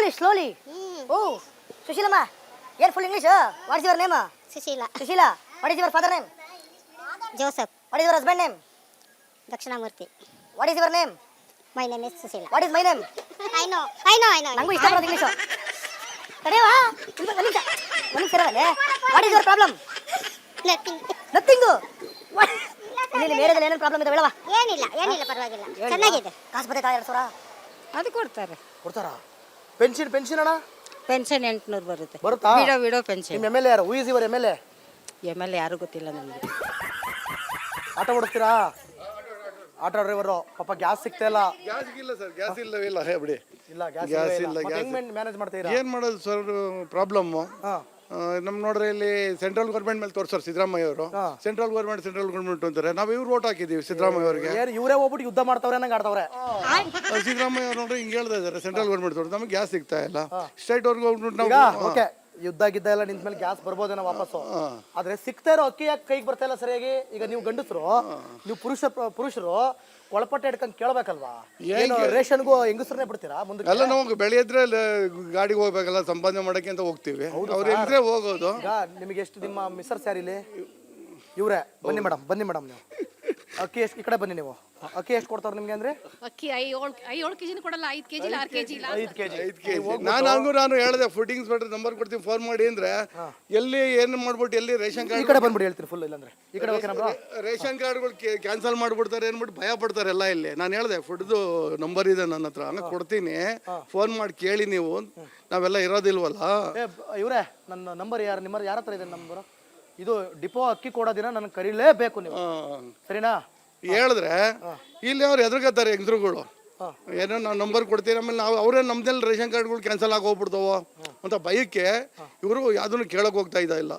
slowly. Oh, Sushilama, you're full English. What is your name? Sushila. Sushila. What is your father name? Joseph. What is your husband name? Dakshinamurthy. What is your name? My name is Sushila. What is my name? I know. ನಂಗೂ ಇಷ್ಟ ಬರೋದು English. ತಡೆಯವಾ ಒಂದು ನಿಮಿಷ ಇರವಲ್ಲೇ. What is your problem? Nothing. Nothing. ಇಲ್ಲಿ ಮೇರೆದಲ್ಲಿ ಏನೇನು ಪ್ರಾಬ್ಲಮ್ ಇದೆ ಹೇಳವಾ? ಏನಿಲ್ಲ ಪರವಾಗಿಲ್ಲ. ಚೆನ್ನಾಗಿದೆ. ಕಾಸು ಬರ್ತೈತಾ 2000? ಅದು ಕೊಡ್ತಾರೆ. ಕೊಡ್ತಾರಾ? ಪೆನ್ಷನ್ ಅಣ್ಣ? ಪೆನ್ಷನ್ 800 ಬರುತ್ತೆ. ಬರುತ್ತಾ? Widow pension. ನಿಮ್ಮ MLA ಯಾರು? Who is your MLA? MLA ಯಾರು ಗೊತ್ತಿಲ್ಲ ನನಗೆ. ಆಟೋ ಓಡಿಸ್ತೀರಾ? ಆಟೋ ಡ್ರೈವರು ಪಾಪ ಗ್ಯಾಸ್ ಸಿಗ್ತಾ ಇಲ್ಲ. ಗ್ಯಾಸ್ ಇಲ್ಲ ಸರ್, ಗ್ಯಾಸ್ ಇಲ್ಲ ಬಿಡಿ. ಇಲ್ಲ ಗ್ಯಾಸ್ ಇಲ್ಲ. ಹೆಂಗ್ ಮ್ಯಾನೇಜ್ ಮಾಡ್ತೀರಾ? ಏನ್ ಮಾಡೋದು ಸರ್, ಪ್ರಾಬ್ಲಮ್ ನಮ್ ನೋಡ್ರೆ ಇಲ್ಲಿ ಸೆಂಟ್ರಲ್ ಗೌರ್ಮೆಂಟ್ ಮೇಲೆ ತೋರ್ಸೋರು ಸಿದ್ದರಾಮಯ್ಯ ಅವರು. ಸೆಂಟ್ರಲ್ ಗೌರ್ಮೆಂಟ್ ಅಂತಾರೆ. ನಾವು ಇವ್ರು ಓಟ್ ಹಾಕಿದೀವಿ ಸಿದ್ದರಾಮಯ್ಯ ಅವರಿಗೆ. ಇವರೇ ಹೋಗ್ಬಿಟ್ಟು ಯುದ್ಧ ಮಾಡ್ತಾವ್ರೆ ನಂಗೆ ಆಡ್ತಾವ್ರೆ. ಸಿದ್ದರಾಮಯ್ಯ ಅವ್ರು ನೋಡ್ರಿ ಹಿಂಗೆ ಹೇಳ್ತಾ ಇದಾರೆ, ಸೆಂಟ್ರಲ್ ಗೌರ್ಮೆಂಟ್ ತೋರಿಸ್ ನಮಗೆ ಗ್ಯಾಸ್ ಸಿಗ್ತಾ ಇಲ್ಲ. ಸ್ಟೇಟ್ ಅವ್ರಿಗೆ ಹೋಗ್ಬಿಟ್ಟು ನಾವು ಓಕೆ ಯುದ್ಧ ಗಿದ್ದ ಎಲ್ಲ ನಿಂತ ಮೇಲೆ ಗ್ಯಾಸ್ ಬರ್ಬೋದೇನೋ ವಾಪಸ್ಸು. ಆದ್ರೆ ಸಿಗ್ತಾ ಇರೋ ಅಕ್ಕಿ ಯಾಕೆ ಕೈಗೆ ಬರ್ತಾ ಇಲ್ಲ ಸರಿಯಾಗಿ? ಈಗ ನೀವು ಗಂಡಸರು, ನೀವು ಪುರುಷರು ಒಳಪಟ್ಟೆ ಹಿಡ್ಕೊಂಡು ಕೇಳ್ಬೇಕಲ್ವಾ? ಏನು ರೇಷನ್ಗೂ ಹೆಂಗಸ್ರನ್ನೇ ಬಿಡ್ತೀರಾ ಮುಂದೆ? ಎಲ್ಲ ನಾವು ಬೆಳೆಯಿದ್ರೆ ಗಾಡಿಗೆ ಹೋಗ್ಬೇಕಲ್ಲ, ಸಂಪಾದನೆ ಮಾಡಕ್ಕೆ ಅಂತ ಹೋಗ್ತೀವಿ. ಅವ್ರು ಇದ್ರೆ ಹೋಗೋದು. ಈಗ ನಿಮಗೆ ಎಷ್ಟು ನಿಮ್ಮ ಮಿಸ್ಸರ್ಸ್ ಯಾರಿಲ್ಲಿ? ಇವ್ರೆ ಬನ್ನಿ ಮೇಡಮ್ ನೀವು ಅಕ್ಕಿ ಎಷ್ಟು ಈ ಕಡೆ ಬನ್ನಿ ನೀವು. ಅಕ್ಕಿ ಎಷ್ಟು ಕೊಡ್ತಾವ್ರೆ ನಿಮ್ಗೆ ಅಂದ್ರೆ? ಅಕ್ಕಿ 7 ಕೆಜಿನ ಕೊಡಲ್ಲ, 5 ಕೆಜಿ 6 ಕೆಜಿ ಇಲ್ಲ. 5 ಕೆಜಿ. ನಾನು ಹೇಳಿದೆ ಫುಡ್ ಇನ್ಸ್ಪೆಕ್ಟರ್ ನಂಬರ್ ಕೊಡ್ತೀನಿ, ಫೋನ್ ಮಾಡಿ ಅಂದ್ರೆ ಎಲ್ಲಿ ಏನು ಮಾಡ್ಬಿಟ್ಟು ಎಲ್ಲಿ ರೇಷನ್ ಈ ಕಾರ್ಡ್ ಕಡೆ ಬಂದ್ಬಿಡಿ ಹೇಳ್ತೀನಿ ಫುಲ್. ಇಲ್ಲಾಂದ್ರೆ ಈ ಕಡೆ ಓಕೆನಾ ಬ್ರೋ? ರೇಷನ್ ಕಾರ್ಡ್ಗಳು ಕ್ಯಾನ್ಸಲ್ ಮಾಡ್ಬಿಡ್ತಾರೆ ಅನ್ಬಿಟ್ಟು ಭಯ ಪಡ್ತಾರೆ ಎಲ್ಲ. ಇಲ್ಲಿ ನಾನು ಹೇಳಿದೆ ಫುಡ್ದು ನಂಬರ್ ಇದೆ ನನ್ನ ಹತ್ರ, ಹಂಗ ಕೊಡ್ತೀನಿ, ಫೋನ್ ಮಾಡಿ ಕೇಳಿ ನೀವು, ನಾವೆಲ್ಲ ಇರೋದಿಲ್ವಲ್ಲ. ಇವ್ರೆ ನನ್ನ ನಂಬರ್ ನಿಮ್ಮ ಯಾರ ಹತ್ರ ಇದೆ ನಂಬರ್? ಇದು ಡಿಪೋ ಅಕ್ಕಿ ಕೊಡೋ ದಿನ ನನಗೆ ಕರೀಲೇಬೇಕು ನೀವು, ಸರಿನಾ? ಹೇಳಿದ್ರೆ ಇಲ್ಲಿ ಅವ್ರು ಎದುರುಗತ್ತಾರೆ ಹೆಂಗ್ಸ್ರುಗಳು. ಏನೋ ನಾವು ನಂಬರ್ ಕೊಡ್ತೀವಿ, ಆಮೇಲೆ ನಾವು ಅವರೇ ನಮ್ದಲ್ಲಿ ರೇಷನ್ ಕಾರ್ಡ್ಗಳು ಕ್ಯಾನ್ಸಲ್ ಆಗಿ ಹೋಗ್ಬಿಡ್ತಾವೋ ಅಂತ ಭಯಕ್ಕೆ ಇವರು ಯಾವುದನ್ನು ಕೇಳಕ್ ಹೋಗ್ತಾ ಇಲ್ಲ.